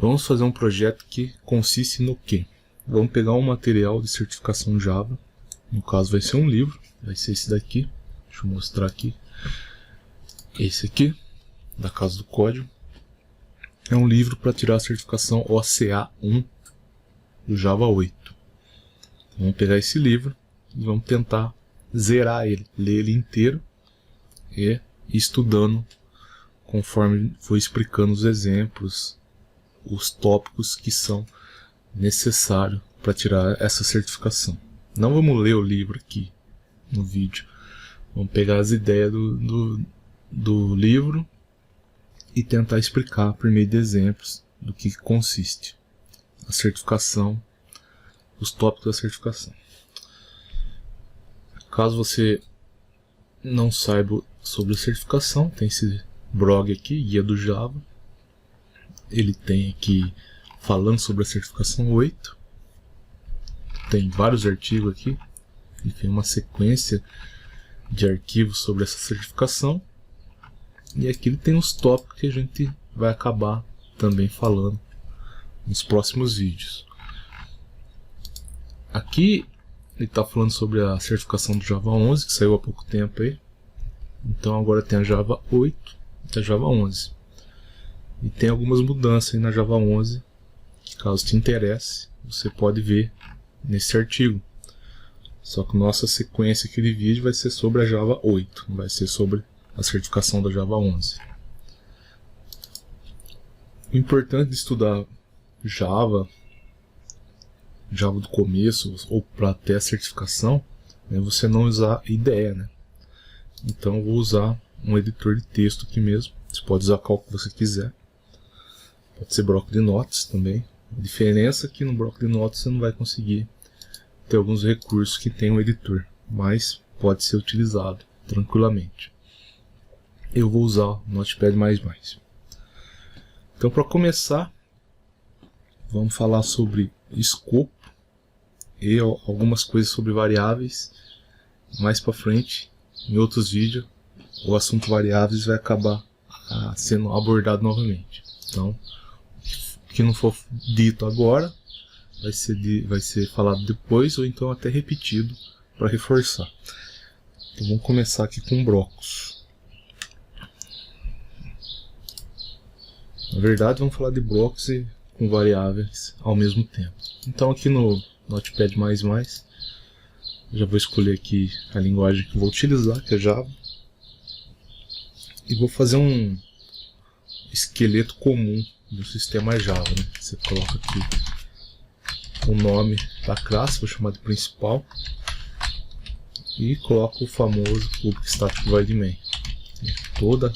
Vamos fazer um projeto que consiste no quê? Vamos pegar um material de certificação Java, no caso vai ser um livro, vai ser esse daqui, deixa eu mostrar aqui, esse aqui, da Casa do Código, é um livro para tirar a certificação OCA 1 do Java 8. Vamos pegar esse livro e vamos tentar zerar ele, ler ele inteiro e ir estudando conforme for explicando os exemplos, os tópicos que são necessários para tirar essa certificação. Não vamos ler o livro aqui no vídeo, vamos pegar as ideias do livro e tentar explicar por meio de exemplos do que consiste a certificação, os tópicos da certificação. Caso você não saiba sobre a certificação, tem esse blog aqui, Guia do Java. Ele tem aqui falando sobre a certificação 8. Tem vários artigos aqui. Ele tem uma sequência de arquivos sobre essa certificação. E aqui ele tem os tópicos que a gente vai acabar também falando nos próximos vídeos. Aqui ele está falando sobre a certificação do Java 11, que saiu há pouco tempo aí. Então agora tem a Java 8 e a Java 11. E tem algumas mudanças aí na Java 11, que caso te interesse, você pode ver nesse artigo. Só que nossa sequência aqui de vídeo vai ser sobre a Java 8, não vai ser sobre a certificação da Java 11. O importante de estudar Java do começo, ou para ter a certificação, é você não usar IDE, né? Então eu vou usar um editor de texto aqui mesmo. Você pode usar qual que você quiser. Pode ser bloco de notas também. A diferença é que no bloco de notas você não vai conseguir ter alguns recursos que tem um editor, mas pode ser utilizado tranquilamente. Eu vou usar o Notepad++. Então, para começar, vamos falar sobre escopo e algumas coisas sobre variáveis. Mais para frente, em outros vídeos, o assunto variáveis vai acabar sendo abordado novamente. Então, o que não for dito agora vai ser falado depois, ou então até repetido para reforçar. Então vamos começar aqui com blocos. Na verdade vamos falar de blocos e com variáveis ao mesmo tempo. Então aqui no Notepad++, já vou escolher aqui a linguagem que eu vou utilizar, que é Java. E vou fazer um esqueleto comum do sistema Java, né? Você coloca aqui o nome da classe, vou chamar de principal, e coloco o famoso public static void main. Todo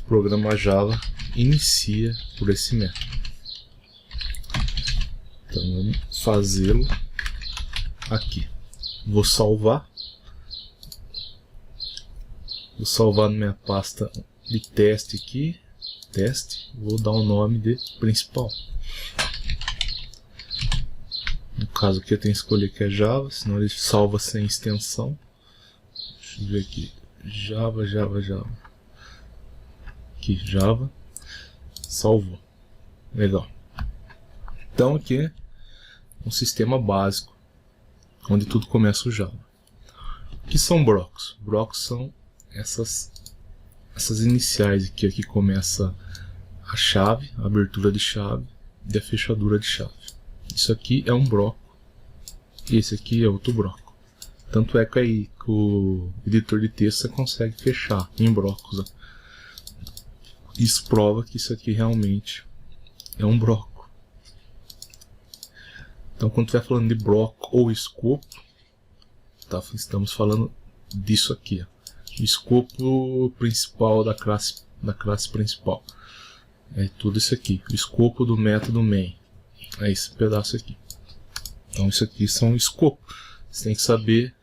programa Java inicia por esse método. Então vamos fazê-lo aqui. Vou salvar na minha pasta de teste aqui, teste, vou dar o nome de principal. No caso aqui eu tenho que escolher que é Java, senão ele salva sem extensão. Deixa eu ver aqui, Java. Aqui, Java, salvou. Legal. Então aqui é um sistema básico, onde tudo começa o Java. O que são blocos? Blocos são essas iniciais aqui. Aqui começa a chave, a abertura de chave e a fechadura de chave. Isso aqui é um bloco e esse aqui é outro bloco. Tanto é que aí com o editor de texto você consegue fechar em blocos. Ó. Isso prova que isso aqui realmente é um bloco. Então quando estiver falando de bloco ou escopo, estamos falando disso aqui. Ó. O escopo principal da classe principal. É tudo isso aqui. O escopo do método main. É esse pedaço aqui. Então isso aqui são escopos. Você tem que saber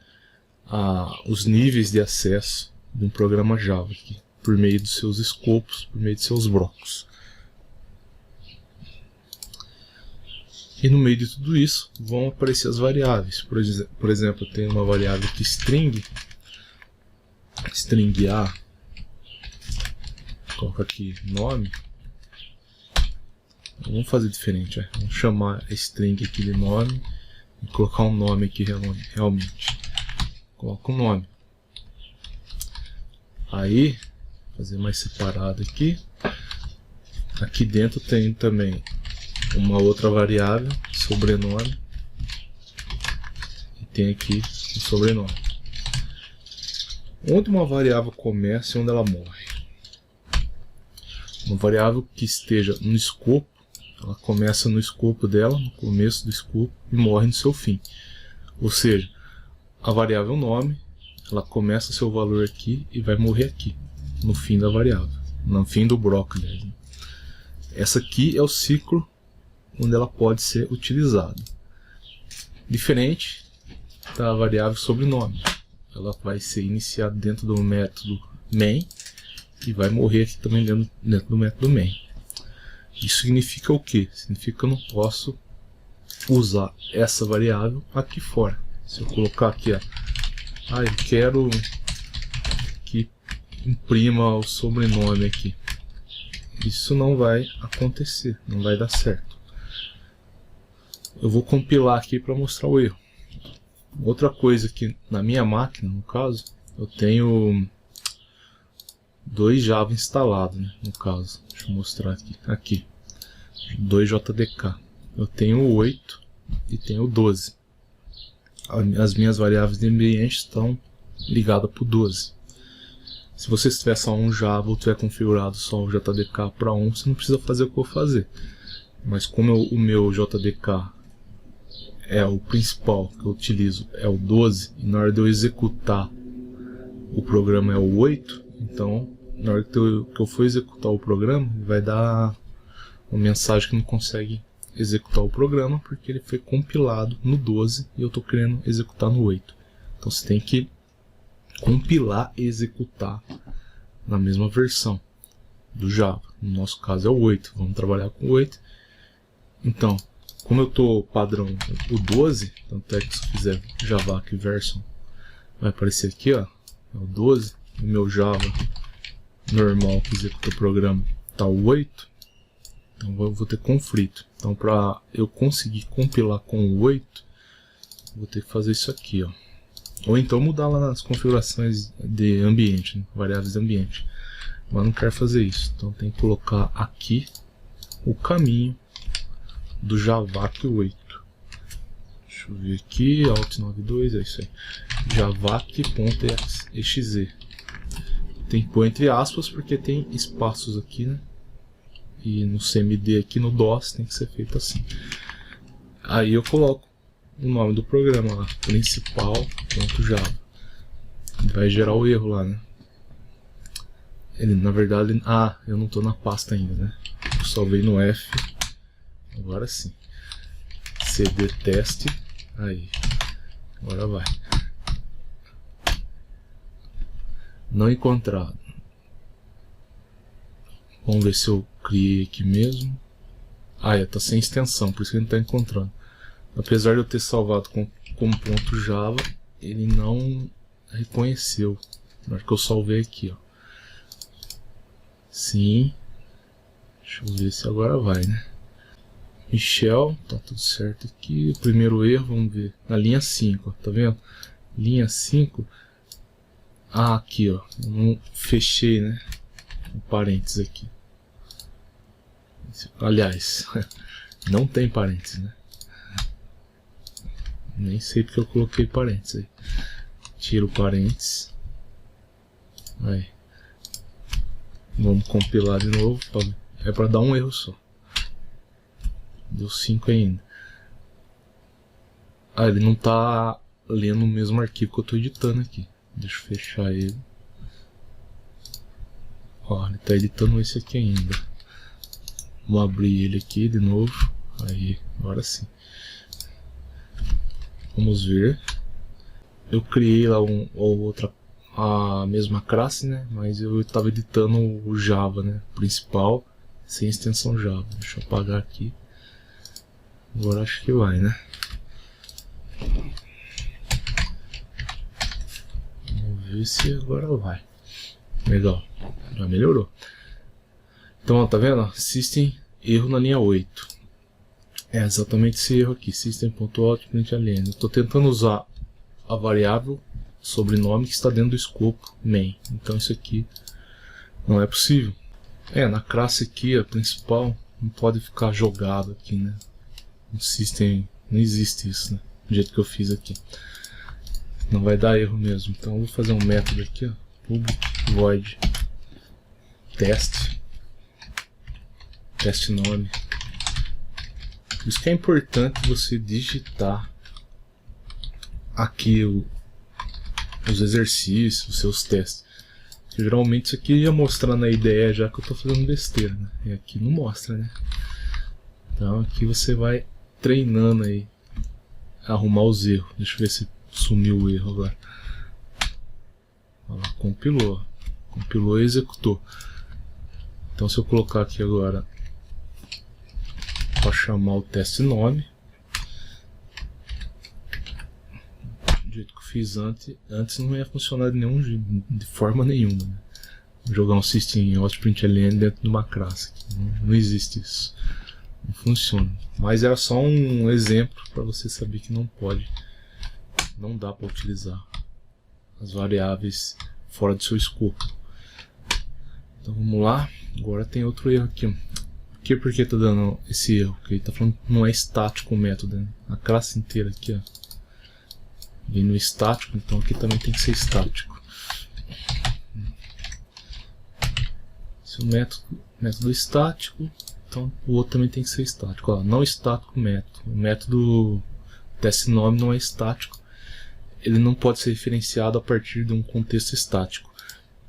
os níveis de acesso de um programa Java aqui, por meio dos seus escopos, por meio de seus blocos. E no meio de tudo isso vão aparecer as variáveis. Por exemplo, eu tenho uma variável aqui string A, coloca aqui nome, Vamos fazer diferente, ó. Vamos chamar a string aqui de nome e colocar um nome aqui realmente. Coloca um nome. Aí, fazer mais separado aqui. Aqui dentro tem também uma outra variável, sobrenome. E tem aqui o sobrenome. Onde uma variável começa e onde ela morre. Uma variável que esteja no escopo, ela começa no escopo dela, no começo do escopo, e morre no seu fim. Ou seja, a variável nome, ela começa seu valor aqui e vai morrer aqui, no fim da variável, no fim do bloco, aliás. Essa aqui é o ciclo onde ela pode ser utilizada. Diferente da variável sobrenome. Ela vai ser iniciada dentro do método main e vai morrer aqui também dentro do método main. Isso significa o quê? Significa que eu não posso usar essa variável aqui fora. Se eu colocar aqui, ó, eu quero que imprima o sobrenome aqui. Isso não vai acontecer, não vai dar certo. Eu vou compilar aqui para mostrar o erro. Outra coisa que na minha máquina, no caso, eu tenho 2 Java instalados, né, no caso. Deixa eu mostrar aqui. 2 JDK. Eu tenho o 8 e tenho o 12. As minhas variáveis de ambiente estão ligadas para o 12. Se você tiver só um Java ou tiver configurado só o JDK para 1, você não precisa fazer o que eu vou fazer. Mas como o meu JDK é o principal que eu utilizo, é o 12, e na hora de eu executar o programa é o 8, então na hora que eu for executar o programa, vai dar uma mensagem que não consegue executar o programa, porque ele foi compilado no 12 e eu estou querendo executar no 8. Então você tem que compilar e executar na mesma versão do Java. No nosso caso é o 8, vamos trabalhar com o 8. Então, como eu estou padrão o 12, tanto é que se eu fizer javac version, vai aparecer aqui, ó, é o 12, o meu Java normal que executa o programa está o 8, então eu vou ter conflito. Então, para eu conseguir compilar com o 8, vou ter que fazer isso aqui, ó. Ou então mudar lá nas configurações de ambiente, né? Variáveis de ambiente. Mas não quero fazer isso. Então tem que colocar aqui o caminho do javac 8. Deixa eu ver aqui, Alt 92, é isso aí. javac.exe. Tem que pôr entre aspas porque tem espaços aqui, né? E no CMD aqui no DOS tem que ser feito assim. Aí eu coloco o nome do programa lá, principal.java. Vai gerar o erro lá, né? Ele, na verdade, eu não estou na pasta ainda, né? Eu salvei no F. Agora sim. cd teste. Aí. Agora vai. Não encontrado. Vamos ver se eu criei aqui mesmo. Tá sem extensão, por isso que ele não está encontrando. Apesar de eu ter salvado como ponto .java, ele não reconheceu. Na hora que eu salvei aqui, ó. Sim. Deixa eu ver se agora vai, né? Michel, tá tudo certo aqui. O primeiro erro, vamos ver. Na linha 5, ó, tá vendo? Linha 5. Aqui, ó. Eu não fechei, né? Um parênteses aqui. Aliás, não tem parênteses, né? Nem sei porque eu coloquei parênteses aí. Tiro o parênteses. Aí. Vamos compilar de novo. É para dar um erro só. Deu 5 ainda. Ele não está lendo o mesmo arquivo que eu estou editando aqui. Deixa eu fechar ele. Ó, ele está editando esse aqui ainda. Vou abrir ele aqui de novo. Aí, agora sim. Vamos ver. Eu criei lá a mesma classe, né? Mas eu estava editando o Java, né? Principal, sem extensão Java. Deixa eu apagar aqui. Agora acho que vai, né? Vamos ver se agora vai. Legal. Já melhorou. Então, ó, tá vendo? System erro na linha 8. É exatamente esse erro aqui, system.out.println. Eu estou tentando usar a variável sobrenome que está dentro do escopo main. Então isso aqui não é possível. Na classe aqui, a principal, não pode ficar jogado aqui, né? No system não existe isso, né? Do jeito que eu fiz aqui. Não vai dar erro mesmo. Então eu vou fazer um método aqui, ó, public void test nome. Por isso que é importante você digitar aqui os exercícios, os seus testes. Porque geralmente isso aqui ia mostrar na IDE já que eu estou fazendo besteira, né? E aqui não mostra, né? Então aqui você vai treinando aí, arrumar os erros. Deixa eu ver se sumiu o erro agora. Olha lá, compilou e executou. Então se eu colocar aqui agora para chamar o teste nome, do jeito que eu fiz antes não ia funcionar de forma nenhuma, né? Jogar um system.out.println dentro de uma classe, não existe isso, não funciona. Mas era só um exemplo para você saber que não dá para utilizar as variáveis fora do seu escopo. Então vamos lá, agora tem outro erro aqui. Por que está dando esse erro? Porque ele está falando que não é estático o método, né? A classe inteira aqui, ó, vem no estático, então aqui também tem que ser estático. Se o método estático, então o outro também tem que ser estático. Ó, não estático método. O método teste nome não é estático. Ele não pode ser referenciado a partir de um contexto estático.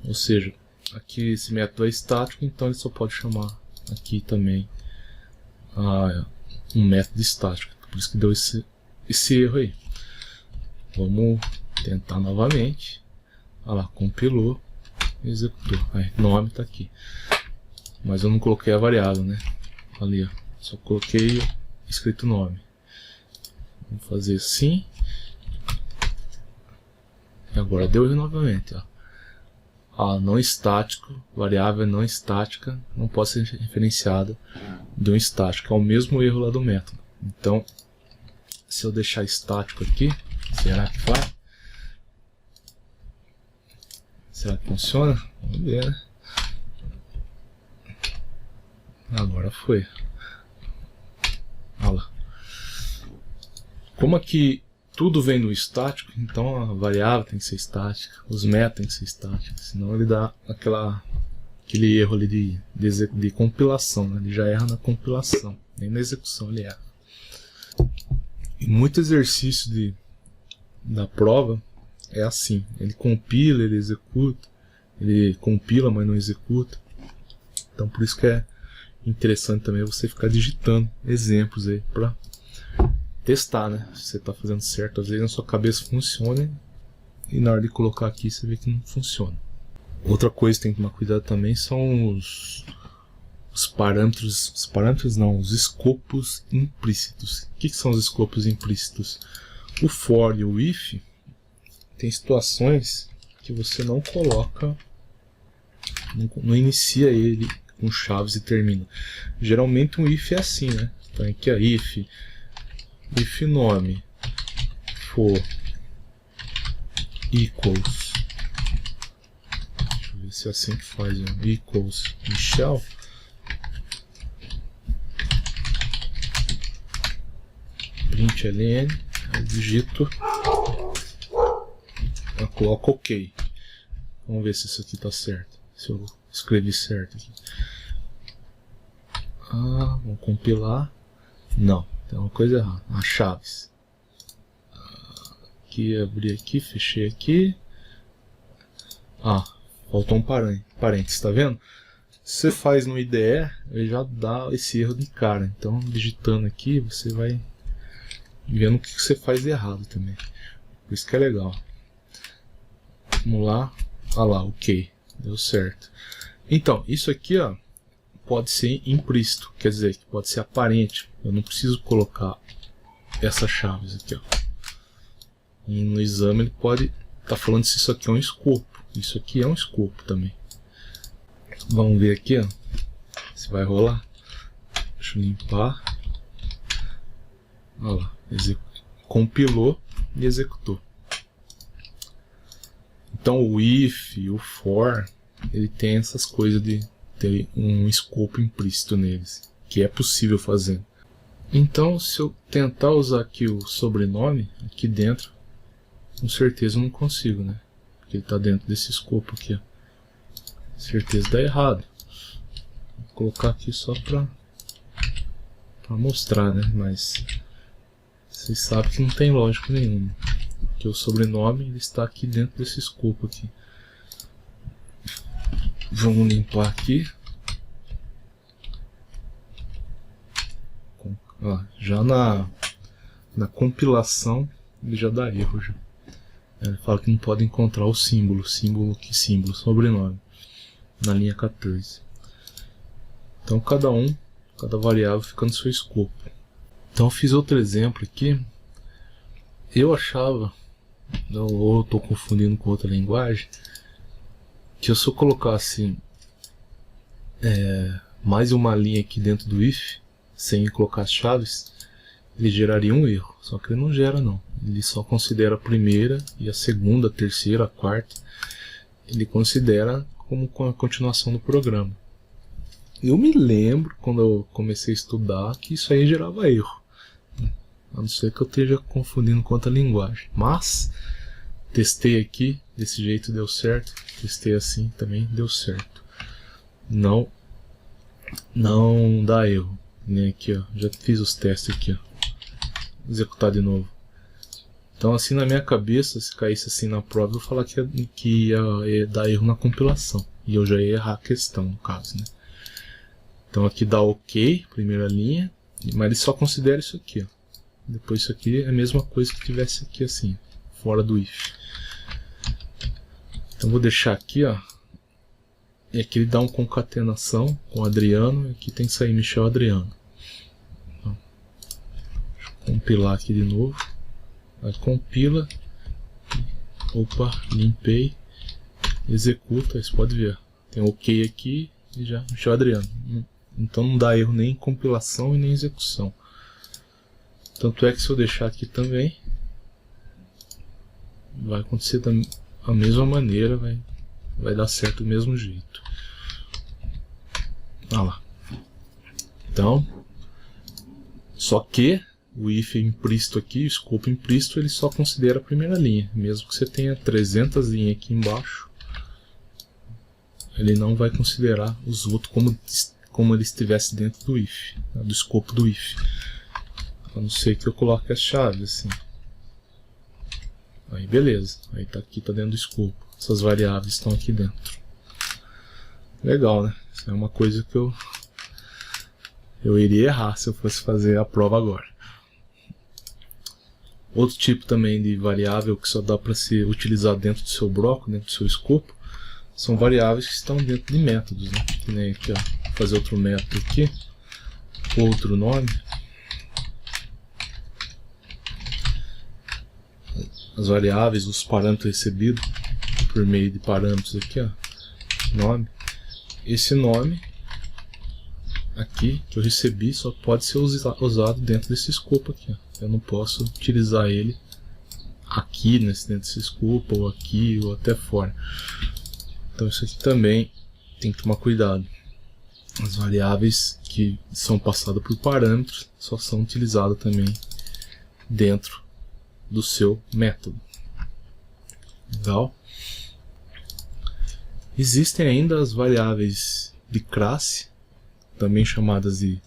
Ou seja, aqui esse método é estático, então ele só pode chamar aqui também um método estático. Por isso que deu esse erro aí. Vamos tentar novamente. Olha lá, compilou, executou. Aí, nome está aqui. Mas eu não coloquei a variável, né? Ali, ó, só coloquei escrito nome. Vamos fazer assim. E agora deu erro novamente, ó. Não estático, variável não estática, não pode ser referenciada de um estático. É o mesmo erro lá do método. Então, se eu deixar estático aqui, será que vai? Será que funciona? Vamos ver, né? Agora foi. Olha lá. Como aqui tudo vem no estático, então a variável tem que ser estática, os métodos tem que ser estáticos, senão ele dá aquele erro ali de compilação, né? Ele já erra na compilação, nem na execução ele erra. E muito exercício da prova é assim, ele compila, ele executa, ele compila, mas não executa. Então por isso que é interessante também você ficar digitando exemplos aí para testar, né? Se você está fazendo certo, às vezes na sua cabeça funciona e na hora de colocar aqui você vê que não funciona. Outra coisa que tem que tomar cuidado também são os parâmetros não, os escopos implícitos. O que são os escopos implícitos? O for e o if tem situações que você não coloca, não inicia ele com chaves e termina. Geralmente um if é assim, né? Então aqui é if nome for equals, deixa eu ver se é assim que faz, equals Michel, println, eu digito, eu coloco ok. Vamos ver se isso aqui está certo, se eu escrevi certo aqui. Vamos compilar. Não, tem uma coisa errada. As chaves. Aqui, abri aqui, fechei aqui. Faltou um parênteses, tá vendo? Se você faz no IDE, ele já dá esse erro de cara. Então, digitando aqui, você vai vendo o que você faz de errado também. Por isso que é legal. Vamos lá. Olha lá, ok. Deu certo. Então, isso aqui, ó, pode ser implícito, quer dizer, que pode ser aparente. Eu não preciso colocar essas chaves aqui, ó. E no exame ele pode estar falando se isso aqui é um escopo. Isso aqui é um escopo também. Vamos ver aqui, ó, se vai rolar. Deixa eu limpar. Olha lá, compilou e executou. Então o if, o for, ele tem essas coisas de ter um escopo implícito neles, que é possível fazer. Então, se eu tentar usar aqui o sobrenome, aqui dentro, com certeza eu não consigo, né? Porque ele está dentro desse escopo aqui, ó. Com certeza dá errado. Vou colocar aqui só para mostrar, né? Mas vocês sabem que não tem lógica nenhuma. Porque o sobrenome ele está aqui dentro desse escopo aqui. Vamos limpar aqui. Ó, já na compilação ele já dá erro já. Ele fala que não pode encontrar o símbolo. Sobrenome. Na linha 14. Então cada variável fica no seu escopo. Então eu fiz outro exemplo aqui. Eu achava, ou eu estou confundindo com outra linguagem, que se eu colocasse mais uma linha aqui dentro do if, sem colocar as chaves, ele geraria um erro. Só que ele não gera não. Ele só considera a primeira e a segunda, a terceira, a quarta. Ele considera como a continuação do programa. Eu me lembro, quando eu comecei a estudar, que isso aí gerava erro. A não ser que eu esteja confundindo com outra linguagem. Mas, testei aqui, desse jeito deu certo. Testei assim, também deu certo. Não dá erro. Nem aqui, ó. Já fiz os testes aqui, ó. Vou executar de novo. Então, assim, na minha cabeça, se caísse assim na prova, eu ia falar que ia dar erro na compilação. E eu já ia errar a questão, no caso, né? Então, aqui dá OK, primeira linha. Mas ele só considera isso aqui, ó. Depois isso aqui é a mesma coisa que tivesse aqui assim, fora do if. Então vou deixar aqui, ó. E aqui ele dá uma concatenação com Adriano. E aqui tem que sair Michel Adriano. Então, deixa eu compilar aqui de novo. Aí compila. Opa, limpei. Executa, você pode ver. Tem OK aqui e já Michel Adriano. Então não dá erro nem em compilação e nem em execução. Tanto é que se eu deixar aqui também, vai acontecer da mesma maneira, vai dar certo do mesmo jeito. Olha lá. Então, só que o if implícito aqui, o escopo implícito, ele só considera a primeira linha. Mesmo que você tenha 300 linhas aqui embaixo, ele não vai considerar os outros como ele estivesse dentro do if, do escopo do if. A não ser que eu coloque as chaves assim. Aí beleza. Aí tá aqui, tá dentro do escopo. Essas variáveis estão aqui dentro. Legal, né? Isso é uma coisa que eu iria errar se eu fosse fazer a prova agora. Outro tipo também de variável que só dá para ser utilizado dentro do seu bloco, dentro do seu escopo, são variáveis que estão dentro de métodos, né? Que nem aqui, ó. Vou fazer outro método aqui. Outro nome. As variáveis, os parâmetros recebidos por meio de parâmetros aqui, ó, nome. Esse nome aqui que eu recebi só pode ser usado dentro desse escopo aqui, ó. Eu não posso utilizar ele aqui dentro desse escopo, ou aqui, ou até fora. Então isso aqui também tem que tomar cuidado. As variáveis que são passadas por parâmetros só são utilizadas também dentro do seu método. Legal? Existem ainda as variáveis de classe, também chamadas de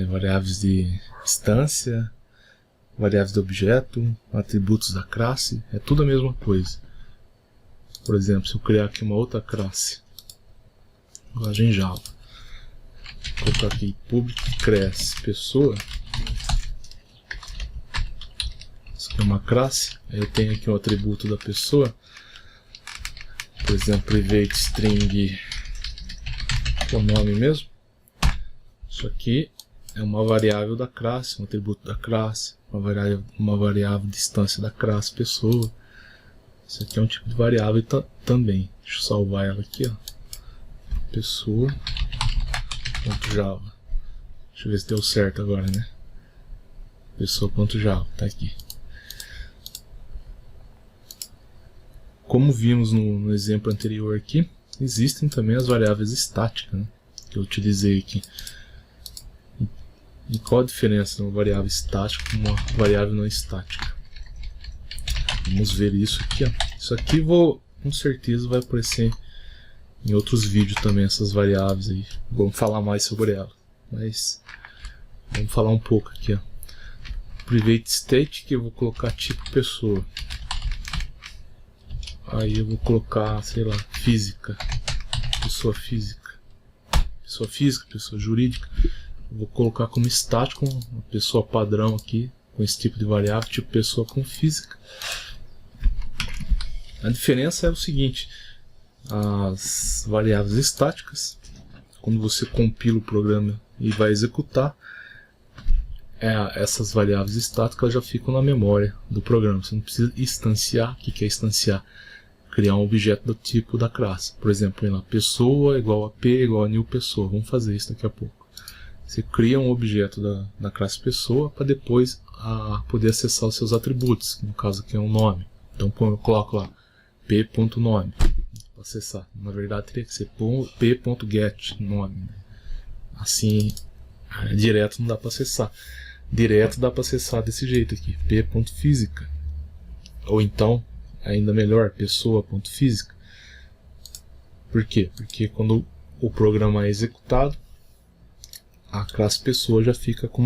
variáveis de instância, variáveis de objeto, atributos da classe, é tudo a mesma coisa. Por exemplo, se eu criar aqui uma outra classe, linguagem Java, vou colocar aqui public class pessoa. É uma classe, aí eu tenho aqui um atributo da pessoa, por exemplo, private string, o nome mesmo. Isso aqui é uma variável da classe, um atributo da classe, uma variável de instância da classe pessoa. Isso aqui é um tipo de variável também. Deixa eu salvar ela aqui, ó. Pessoa.java. Deixa eu ver se deu certo agora, né? Pessoa.java, tá aqui. Como vimos no exemplo anterior aqui, existem também as variáveis estáticas, né, que eu utilizei aqui. E qual a diferença de uma variável estática e uma variável não estática? Vamos ver isso aqui. Ó. Isso aqui com certeza vai aparecer em outros vídeos também, essas variáveis aí. Vamos falar mais sobre ela. Mas vamos falar um pouco aqui. Ó. Private state, que eu vou colocar tipo pessoa. Aí eu vou colocar, sei lá, física. Pessoa física. Pessoa física, pessoa jurídica. Eu vou colocar como estático uma pessoa padrão aqui, com esse tipo de variável, tipo pessoa com física. A diferença é o seguinte: as variáveis estáticas, quando você compila o programa e vai executar, essas variáveis estáticas já ficam na memória do programa. Você não precisa instanciar. O que é instanciar? Criar um objeto do tipo da classe. Por exemplo, põe lá pessoa igual a p igual a new pessoa. Vamos fazer isso daqui a pouco. Você cria um objeto da classe pessoa para depois poder acessar os seus atributos. No caso aqui é um nome. Então eu coloco lá p.nome para acessar. Na verdade teria que ser p.get nome. Assim, direto não dá para acessar. Direto dá para acessar desse jeito aqui, p.física. Ou então, ainda melhor, pessoa.física. Por quê? Porque quando o programa é executado, a classe pessoa já fica com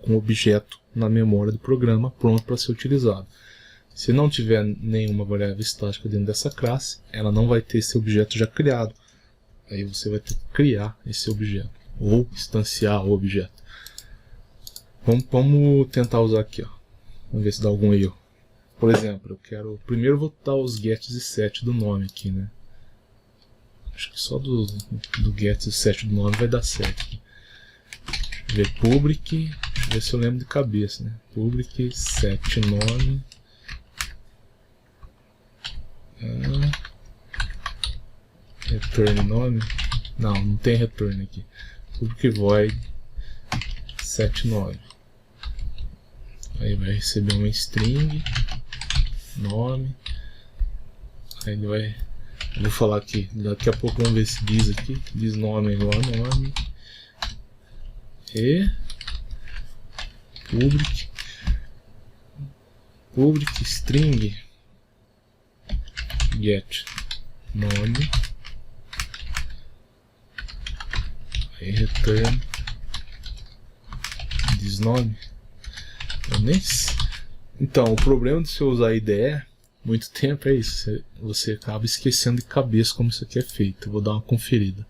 um objeto na memória do programa pronto para ser utilizado. Se não tiver nenhuma variável estática dentro dessa classe, ela não vai ter esse objeto já criado. Aí você vai ter que criar esse objeto, ou instanciar o objeto. Vamos tentar usar aqui, ó. Vamos ver se dá algum erro. Por exemplo, primeiro eu vou dar os gets e set do nome aqui, né? Acho que só do gets e set do nome vai dar certo aqui. Deixa eu ver public, deixa eu ver se eu lembro de cabeça, né? Public set nome. Return nome. Não tem return aqui. Public void set nome. Aí vai receber uma string nome. Aí ele vai. Eu vou falar aqui. Daqui a pouco vamos ver se diz aqui. Diz nome igual a nome. E public string get nome. Aí return diz nome. Então, o problema de você usar IDE muito tempo é isso. Você acaba esquecendo de cabeça como isso aqui é feito. Eu vou dar uma conferida.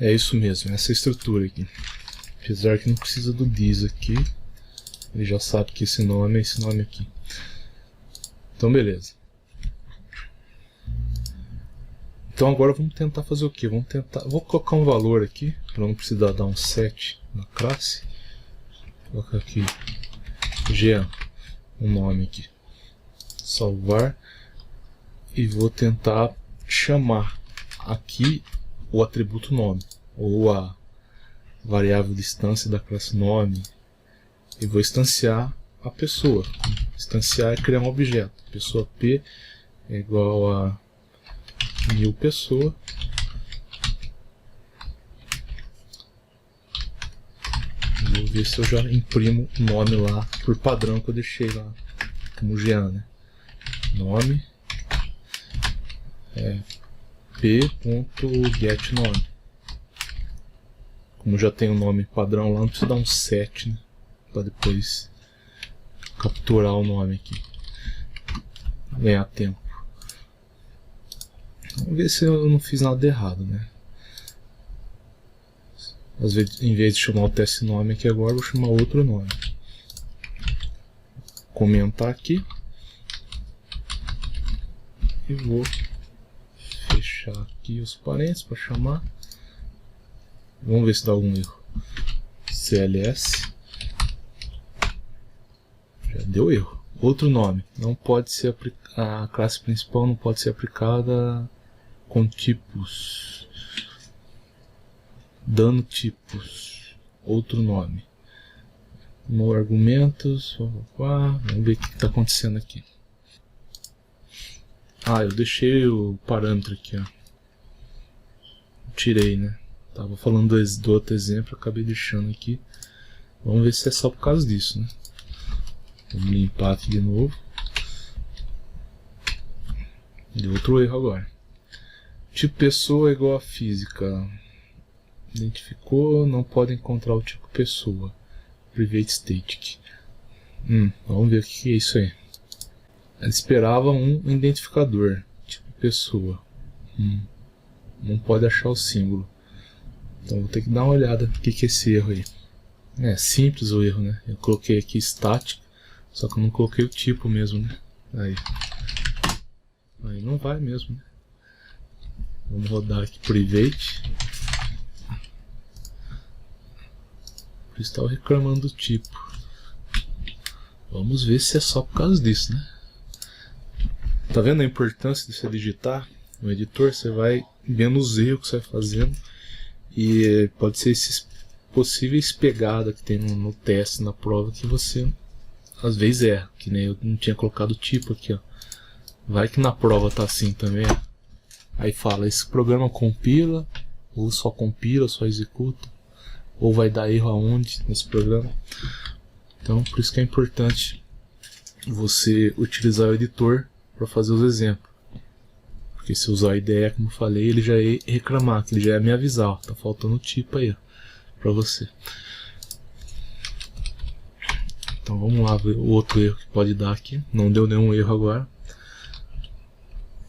É isso mesmo, essa estrutura aqui. Apesar que não precisa do this aqui. Ele já sabe que esse nome é esse nome aqui. Então beleza. Então agora vamos tentar fazer o que? Vou colocar um valor aqui, para não precisar dar um set na classe. Vou colocar aqui Jean, um nome aqui. Salvar. E vou tentar chamar aqui o atributo nome, ou a variável de instância da classe nome. E vou instanciar a pessoa. Instanciar é criar um objeto. Pessoa P é igual a new pessoa. Vou ver se eu já imprimo o nome lá por padrão que eu deixei lá como Jean, né? Nome é p.getNome. Como já tem o nome padrão lá, não precisa dar um set, né? Para depois capturar o nome aqui, ganhar tempo. Vamos ver se eu não fiz nada errado, né? Às vezes, em vez de chamar o teste nome aqui agora, eu vou chamar outro nome. Comentar aqui. E vou fechar aqui os parênteses para chamar. Vamos ver se dá algum erro. CLS. Já deu erro. Outro nome. Não pode ser a classe principal não pode ser aplicada com tipos. dando tipos, outro nome, no argumentos, vamos ver o que está acontecendo aqui. Eu deixei o parâmetro aqui, ó. Tirei, né? Tava falando do outro exemplo, acabei deixando aqui. Vamos ver se é só por causa disso, né? Vamos limpar aqui de novo. Deu outro erro agora. Tipo pessoa é igual a física. Identificou, não pode encontrar o tipo pessoa. Private static. Vamos ver o que é isso aí. Ela esperava um identificador, tipo pessoa. Não pode achar o símbolo. Então vou ter que dar uma olhada no que é esse erro aí. É simples o erro, né? Eu coloquei aqui static, só que eu não coloquei o tipo mesmo, né? Aí não vai mesmo, né? Vamos rodar aqui private. Por isso estava reclamando do tipo. Vamos ver se é só por causa disso, né? Tá vendo a importância de você digitar no editor? Você vai vendo os erros que você vai fazendo. E pode ser esses possíveis pegadas que tem no teste, na prova, que você às vezes erra. Que nem eu não tinha colocado o tipo aqui, ó. Vai que na prova tá assim também. Aí fala, esse programa compila, ou só executa, ou vai dar erro aonde nesse programa. Então por isso que é importante você utilizar o editor para fazer os exemplos. Porque se usar a IDE, como eu falei, ele já ia reclamar, que ele já ia me avisar, ó, tá faltando o tipo aí, ó, para você. Então vamos lá ver o outro erro que pode dar aqui. Não deu nenhum erro agora.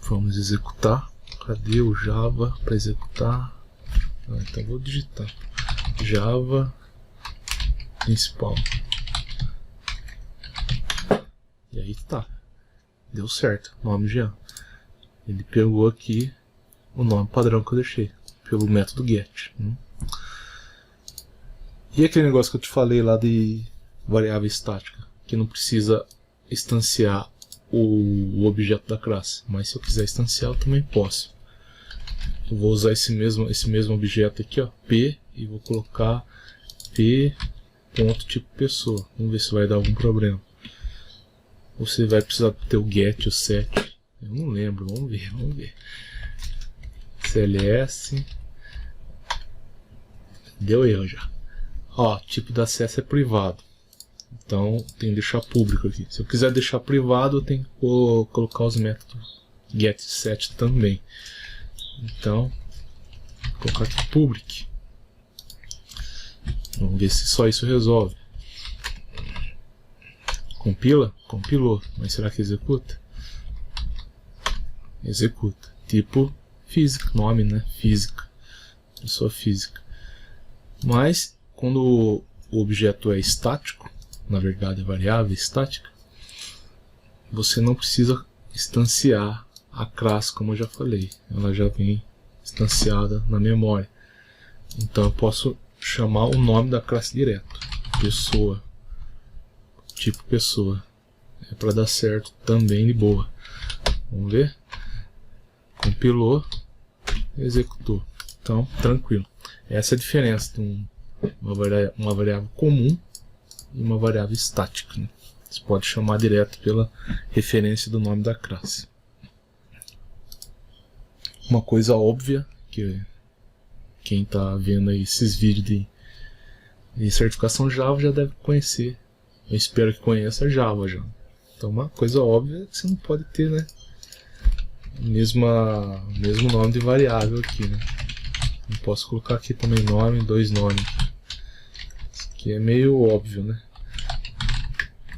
Vamos executar. Cadê o Java para executar? Então vou digitar Java principal. E aí tá. Deu certo. Nome Jean. Ele pegou aqui o nome padrão que eu deixei pelo método get. E aquele negócio que eu te falei lá de variável estática, que não precisa instanciar o objeto da classe, mas se eu quiser instanciar eu também posso. Eu vou usar esse mesmo objeto aqui, ó, P, e vou colocar P ponto tipo pessoa. Vamos ver se vai dar algum problema. Você vai precisar ter o get e o set. Eu não lembro, vamos ver. CLS. Deu erro já. Ó, tipo de acesso é privado. Então tem que deixar público aqui. Se eu quiser deixar privado, eu tenho que colocar os métodos get e set também. Então, vou colocar aqui public. Vamos ver se só isso resolve. Compila? Compilou. Mas será que executa? Executa. Tipo física, nome, né? Física. Pessoa física. Mas quando o objeto é estático, na verdade é variável estática, você não precisa instanciar a classe, como eu já falei. Ela já vem instanciada na memória. Então eu posso chamar o nome da classe direto. Pessoa. Tipo pessoa. É para dar certo também de boa. Vamos ver? Compilou. Executou. Então, tranquilo. Essa é a diferença de uma variável comum e uma variável estática, né? Você pode chamar direto pela referência do nome da classe. Uma coisa óbvia, que quem está vendo aí esses vídeos de certificação Java já deve conhecer. Eu espero que conheça Java já. Então uma coisa óbvia é que você não pode ter, né, mesmo nome de variável aqui, né? Não posso colocar aqui também nome, dois nomes. Isso aqui é meio óbvio, né?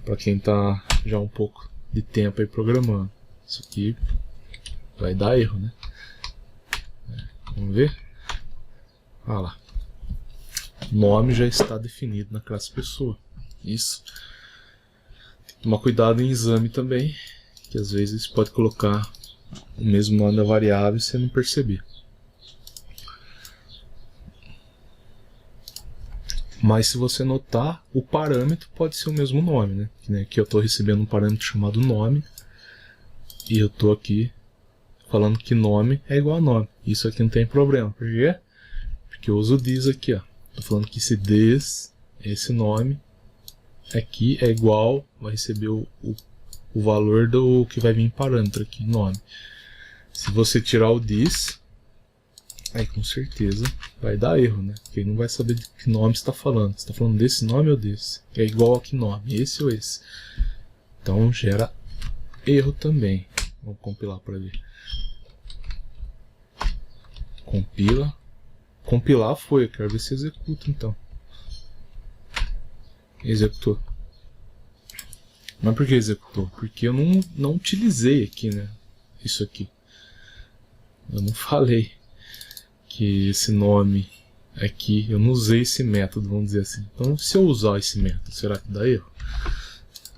Para quem está já um pouco de tempo aí programando. Isso aqui vai dar erro, né? Vamos ver? Ah lá. O nome já está definido na classe pessoa. Isso. Tem que tomar cuidado em exame também, que às vezes pode colocar o mesmo nome da variável e você não perceber. Mas se você notar, o parâmetro pode ser o mesmo nome, né? Aqui eu estou recebendo um parâmetro chamado nome e eu estou aqui falando que nome é igual a nome. Isso aqui não tem problema. Por quê? Porque eu uso o this aqui, ó. Tô falando que esse this, esse nome aqui é igual, vai receber o valor do que vai vir em parâmetro aqui, nome. Se você tirar o this, aí com certeza vai dar erro, né? Porque ele não vai saber de que nome você está falando. Você está falando desse nome ou desse? É igual a que nome? Esse ou esse? Então gera erro também. Vamos compilar para ver. Compila. Compilar foi, eu quero ver se executa então. Executou. Mas por que executou? Porque eu não utilizei aqui, né? Isso aqui. Eu não falei que esse nome aqui, eu não usei esse método, vamos dizer assim. Então, se eu usar esse método, será que dá erro?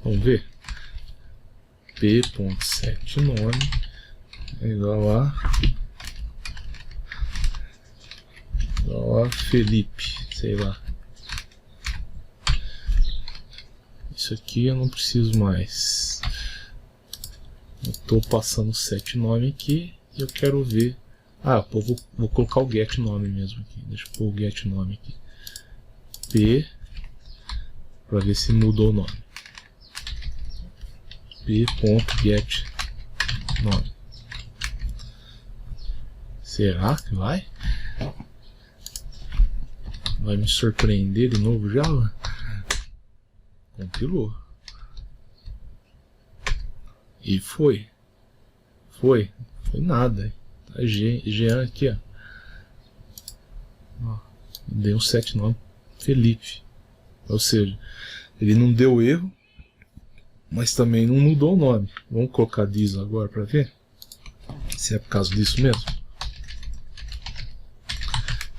Vamos ver. p.setNome é igual a Felipe, sei lá. Isso aqui eu não preciso mais. Eu estou passando set nome aqui e eu quero ver. Ah, pô, vou colocar o get nome mesmo aqui. Deixa eu pôr o get nome aqui. P para ver se mudou o nome. P.get nome. Será que vai? Vai me surpreender de novo já? Compilou. E foi. Foi nada. Tá Jean aqui, ó. Deu um set nome Felipe. Ou seja, ele não deu erro, mas também não mudou o nome. Vamos colocar this agora para ver se é por causa disso mesmo.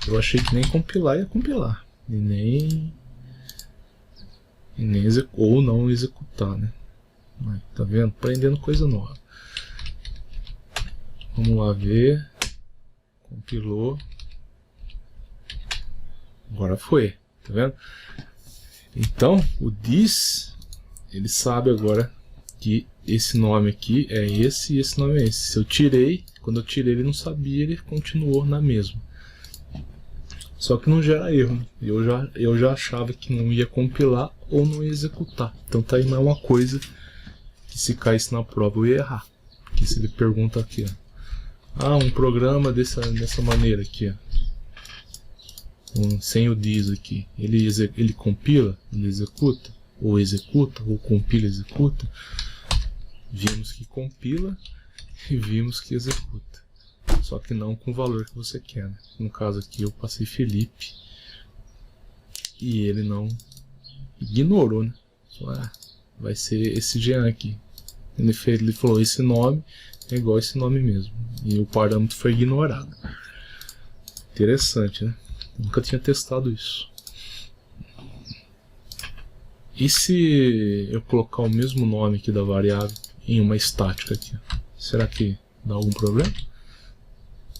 Eu achei que nem compilar ia compilar. E nem ou não executar, né? Tá vendo? Aprendendo coisa nova. Vamos lá ver. Compilou. Agora foi. Tá vendo? Então, o this, ele sabe agora que esse nome aqui é esse e esse nome é esse. Se eu tirei, quando eu tirei ele não sabia, ele continuou na mesma. Só que não gera erro, né? Eu já achava que não ia compilar ou não ia executar. Então tá aí mais uma coisa que se caísse na prova eu ia errar. Porque se ele pergunta aqui, ó, um programa dessa maneira aqui, ó, sem o this aqui, ele compila, ele executa, ou compila e executa. Vimos que compila e vimos que executa. Só que não com o valor que você quer, né? No caso aqui eu passei Felipe e ele não ignorou, né? Vai ser esse Jean aqui. Ele falou esse nome é igual a esse nome mesmo. E o parâmetro foi ignorado. Interessante, né? Nunca tinha testado isso. E se eu colocar o mesmo nome aqui da variável em uma estática aqui? Será que dá algum problema?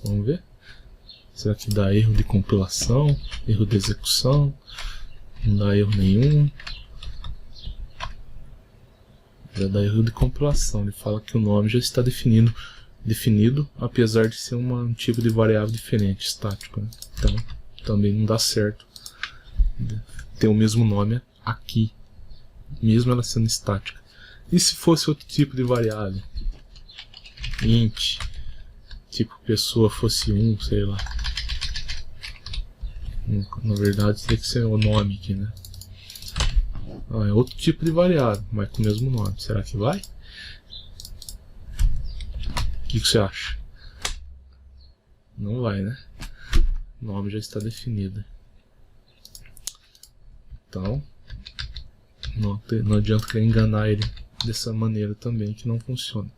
Vamos ver. Será que dá erro de compilação? Erro de execução? Não dá erro nenhum. Já dá erro de compilação. Ele fala que o nome já está definido apesar de ser um tipo de variável diferente, estático, né? Então também não dá certo ter o mesmo nome aqui, mesmo ela sendo estática. E se fosse outro tipo de variável? Int, tipo pessoa fosse 1, sei lá. Na verdade teria que ser o nome aqui, né? É outro tipo de variável, mas com o mesmo nome. Será que vai? O que você acha? Não vai, né? O nome já está definido. Então, não adianta querer enganar ele dessa maneira também, que não funciona.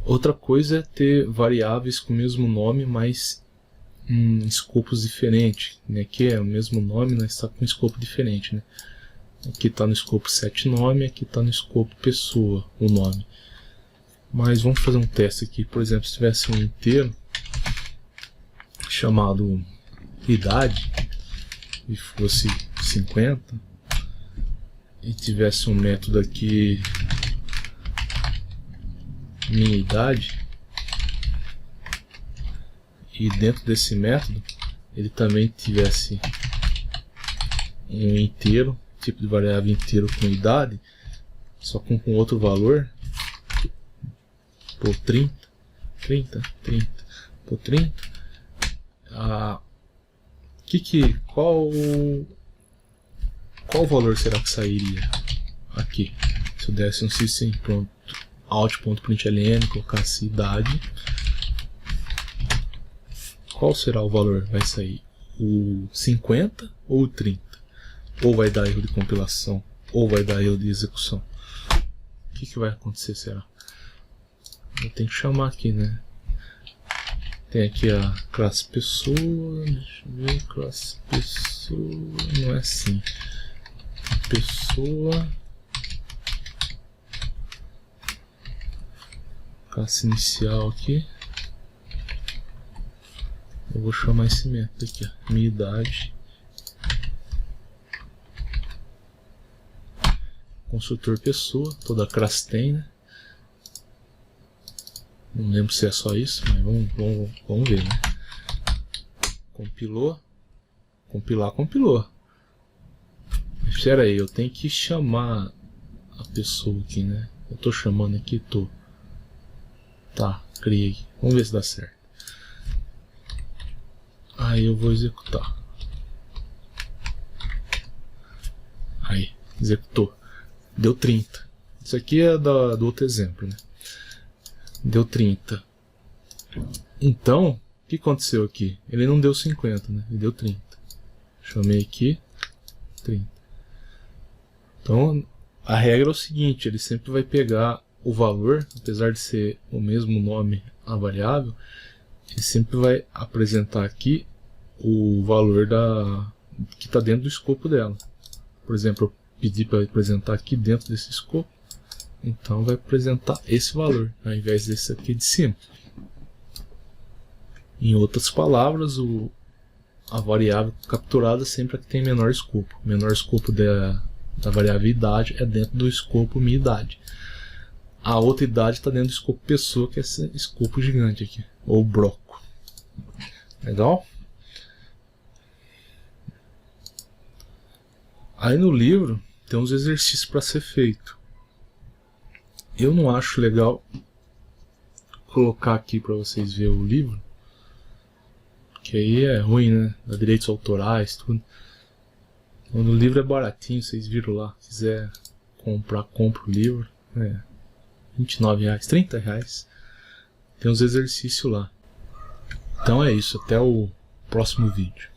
Outra coisa é ter variáveis com o mesmo nome, mas em escopos diferentes, né? Aqui é o mesmo nome, mas está com um escopo diferente, né? Aqui está no escopo setNome, aqui está no escopo pessoa, o nome. Mas vamos fazer um teste aqui. Por exemplo, se tivesse um inteiro chamado idade e fosse 50 e tivesse um método aqui minha idade, e dentro desse método ele também tivesse um inteiro, tipo de variável inteiro com idade, só com outro valor, por 30, por 30, qual valor será que sairia aqui? Se eu desse um system.out.println, colocasse idade, qual será o valor? Vai sair o 50 ou o 30? Ou vai dar erro de compilação, ou vai dar erro de execução? O que vai acontecer, será? Eu tenho que chamar aqui, né? Tem aqui a classe pessoa, deixa eu ver, classe pessoa, não é assim. Pessoa, classe inicial aqui. Eu vou chamar esse método aqui, ó, minha idade. Construtor pessoa, toda a classe tem, né? Não lembro se é só isso, mas vamos ver, né? Compilou. Compilou. Mas espera aí, eu tenho que chamar a pessoa aqui, né? Eu tô chamando aqui, tô. Tá, criei. Vamos ver se dá certo. Aí eu vou executar. Aí, executou. Deu 30. Isso aqui é do outro exemplo, né? Deu 30. Então, o que aconteceu aqui? Ele não deu 50, né? Ele deu 30. Chamei aqui, 30. Então, a regra é o seguinte, ele sempre vai pegar o valor, apesar de ser o mesmo nome a variável, ele sempre vai apresentar aqui o valor que está dentro do escopo dela. Por exemplo, eu pedi para apresentar aqui dentro desse escopo, então vai apresentar esse valor, ao invés desse aqui de cima. Em outras palavras, a variável capturada sempre é que tem menor escopo. O menor escopo da variável idade é dentro do escopo minha idade. A outra idade está dentro do escopo pessoa, que é esse escopo gigante aqui, ou bloco. Legal? Aí no livro tem uns exercícios para ser feito. Eu não acho legal colocar aqui para vocês verem o livro, que aí é ruim, né? Dá direitos autorais, tudo. Quando o livro é baratinho, vocês viram lá. Se quiser comprar, compra o livro. É R$29, R$30. Tem uns exercícios lá. Então é isso, até o próximo vídeo.